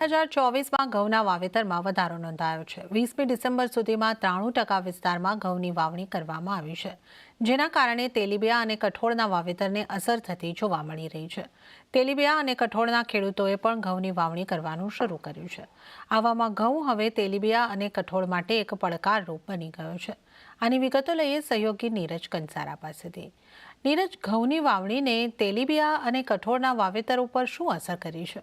2024માં ઘઉંના વાવેતરમાં વધારો નોંધાયો છે। 20મી ડિસેમ્બર સુધીમાં 93% વિસ્તારમાં ઘઉંની વાવણી કરવામાં આવી છે, જેના કારણે તેલીબિયાં અને કઠોળના વાવેતરને અસર થતી જોવા મળી રહી છે। તેલીબિયાં અને કઠોળના ખેડૂતોએ પણ ઘઉંની વાવણી કરવાનું શરૂ કર્યું છે। આવામાં ઘઉં હવે તેલીબિયાં અને કઠોળ માટે એક પડકારરૂપ બની ગયો છે। આની વિગતો લઈએ સહયોગી નીરજ કંસારા પાસેથી। નીરજ, ઘઉંની વાવણીને તેલીબિયાં અને કઠોળના વાવેતર ઉપર શું અસર કરી છે?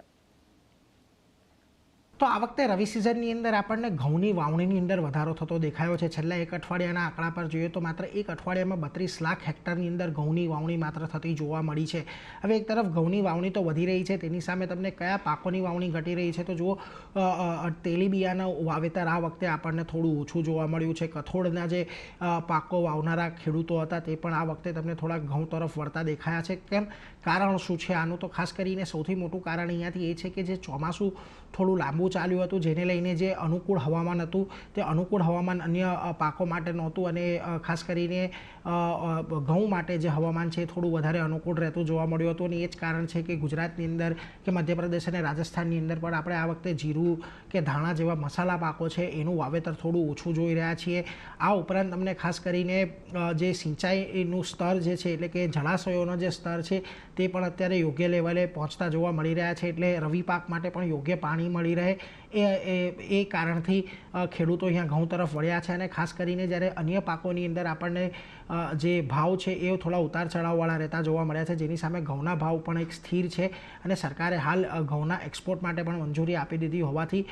તો આ વખતે રવિ સિઝનની અંદર આપણને ઘઉંની વાવણીની અંદર વધારો થતો દેખાયો છે। છેલ્લા એક અઠવાડિયાના આંકડા પર જોઈએ તો માત્ર એક અઠવાડિયામાં 32 લાખ હેક્ટરની અંદર ઘઉંની વાવણી માત્ર થતી જોવા મળી છે। હવે એક તરફ ઘઉંની વાવણી તો વધી રહી છે, તેની સામે તમને કયા પાકોની વાવણી ઘટી રહી છે તો જુઓ, તેલીબિયાંનું વાવેતર આ વખતે આપણને થોડું ઓછું જોવા મળ્યું છે। કઠોળના જે પાકો વાવનારા ખેડૂતો હતા તે પણ આ વખતે તમને થોડા ઘઉં તરફ વળતા દેખાયા છે। કેમ, કારણ શું છે આનું? તો ખાસ કરીને સૌથી મોટું કારણ અહીંયાથી એ છે કે જે ચોમાસું થોડું લાંબુ ચાલ્યું હતું, જેને લઈને જે અનુકૂળ હવામાન હતું તે અનુકૂળ હવામાન અન્ય પાકો માટે નહોતું, અને ખાસ કરીને ઘઉં માટે જે હવામાન છે એ થોડું વધારે અનુકૂળ રહેતું જોવા મળ્યું હતું। અને એ જ કારણ છે કે ગુજરાતની અંદર કે મધ્યપ્રદેશ અને રાજસ્થાનની અંદર પણ આપણે આ વખતે જીરું કે ધાણા જેવા મસાલા પાકો છે એનું વાવેતર થોડું ઓછું જોઈ રહ્યા છીએ। આ ઉપરાંત તમને ખાસ કરીને જે સિંચાઈનું સ્તર જે છે, એટલે કે જળાશયોનો જે સ્તર છે તે પણ અત્યારે યોગ્ય લેવલે પહોંચતા જોવા મળી રહ્યા છે, એટલે રવિ પાક માટે પણ યોગ્ય પાણી મળી રહે એ કારણથી ખેડૂતો અહીંયા ઘઉં તરફ વળ્યા છે। અને ખાસ કરીને જ્યારે અન્ય પાકોની અંદર આપણને જે ભાવ છે એ થોડા ઉતાર ચઢાવવાળા રહેતા જોવા મળ્યા છે, જેની સામે ઘઉંના ભાવ પણ એક સ્થિર છે, અને સરકારે હાલ ઘઉંના એક્સપોર્ટ માટે પણ મંજૂરી આપી દીધી હોવાથી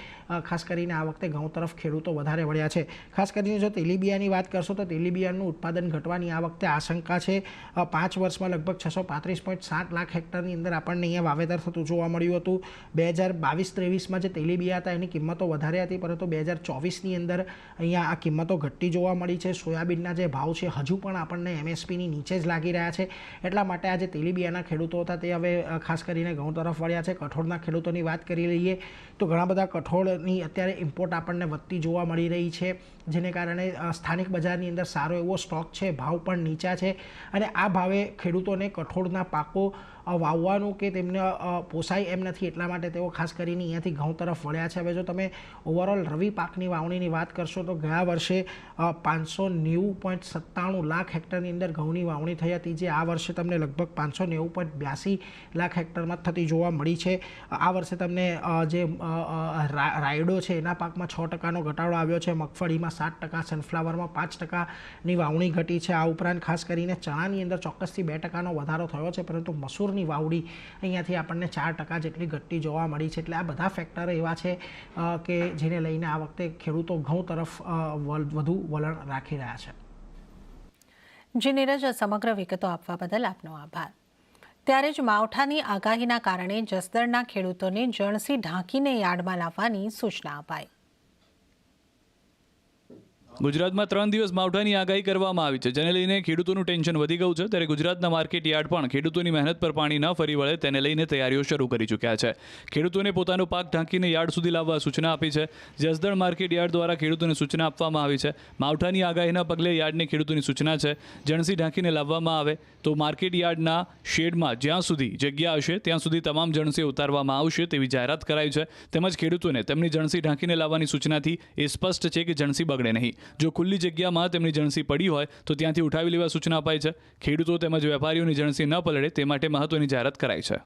ખાસ કરીને આ વખતે ઘઉં તરફ ખેડૂતો વધારે વળ્યા છે। ખાસ કરીને જો તેલીબિયાંની વાત કરશો તો તેલીબિયાંનું ઉત્પાદન ઘટવાની આ વખતે આશંકા છે। 5 વર્ષમાં લગભગ 635.7 લાખ હેક્ટરની અંદર આપણને અહીંયા વાવેતર થતું જોવા મળ્યું હતું। 2022-23માં જે તેલીબિયાં હતા એની કિંમતો વધારે હતી, પરંતુ 2024ની અંદર અહીંયા આ કિંમતો ઘટતી જોવા મળી છે। સોયાબીનના જે ભાવ છે હજુ પણ આપણને એમએસપીની નીચે જ લાગી રહ્યા છે, એટલા માટે આ જે તેલીબિયાંના ખેડૂતો હતા તે હવે ખાસ કરીને ઘઉં તરફ વળ્યા છે। કઠોળના ખેડૂતોની વાત કરી લઈએ તો ઘણા બધા કઠોળની અત્યારે ઇમ્પોર્ટ આપણને વધતી જોવા મળી રહી છે, જેને કારણે સ્થાનિક બજારની અંદર સારો એવો સ્ટોક છે, ભાવ પણ નીચા છે, અને આ ભાવે ખેડૂતોને કઠોળના પાકો વાવવાનું કે તેમને પોસાય એમ નથી, એટલા માટે તેઓ ખાસ કરીને અહીંયાથી ઘઉં તરફ વળ્યા છે। હવે જો તમે ઓવરઓલ રવિ પાકની વાવણીની વાત કરશો તો ગયા વર્ષે 590.97 લાખ હેક્ટરની અંદર ઘઉંની વાવણી થઈ હતી, જે આ વર્ષે તમને લગભગ 590.82 લાખ હેક્ટરમાં થતી જોવા મળી છે। આ વર્ષે તમને જે રાયડો છે એના પાકમાં 6%નો ઘટાડો આવ્યો છે, મગફળીમાં 7%, સનફ્લાવરમાં 5%ની વાવણી ઘટી છે। આ ઉપરાંત ખાસ કરીને ચણાની અંદર ચોક્કસથી 2%નો વધારો થયો છે, પરંતુ મસૂરની વાવણી અહીંયાથી આપણને 4% જેટલી ઘટતી જોવા મળી છે। એટલે આ બધા ફેક્ટર એવા છે કે જેને લઈને આ વખતે ખેડૂતો ઘઉં તરફ વધુ વલણ રાખી રહ્યા છે। જી નીરજ, સમગ્ર વિગતો આપવા બદલ આપનો આભાર। ત્યારે જ માવઠાની આગાહીના કારણે જસદણના ખેડૂતોને જણસી ઢાંકીને યાર્ડમાં લાવવાની સૂચના અપાઈ। ગુજરાતમાં 3 દિવસ માવઠાની આગાહી કરવામાં આવી છે, જેને લઈને ખેડૂતોનું ટેન્શન વધી ગયું છે। ત્યારે ગુજરાતના માર્કેટ યાર્ડ પણ ખેડૂતોની મહેનત પર પાણી ન ફરી વળે તેને લઈને તૈયારીઓ શરૂ કરી ચૂક્યા છે। ખેડૂતોને પોતાનો પાક ઢાંકીને યાર્ડ સુધી લાવવા સૂચના આપી છે। જસદણ માર્કેટ યાર્ડ દ્વારા ખેડૂતોને સૂચના આપવામાં આવી છે। માવઠાની આગાહીના પગલે યાર્ડને ખેડૂતોની સૂચના છે, જણસી ઢાંકીને લાવવામાં આવે તો માર્કેટ યાર્ડના શેડમાં જ્યાં સુધી જગ્યા હશે ત્યાં સુધી તમામ જણસી ઉતારવામાં આવશે તેવી જાહેરાત કરાઈ છે। તેમજ ખેડૂતોને તેમની જણસી ઢાંકીને લાવવાની સૂચનાથી એ સ્પષ્ટ છે કે જણસી બગડે નહીં। જો ખુલ્લી જગ્યામાં તેમની જણસી પડી હોય તો ત્યાંથી ઉઠાવી લેવા સૂચના અપાઈ છે। ખેડૂતો તેમજ વેપારીઓની જણસી ન પલળે તે માટે મહત્વની જાહેરાત કરાઈ છે।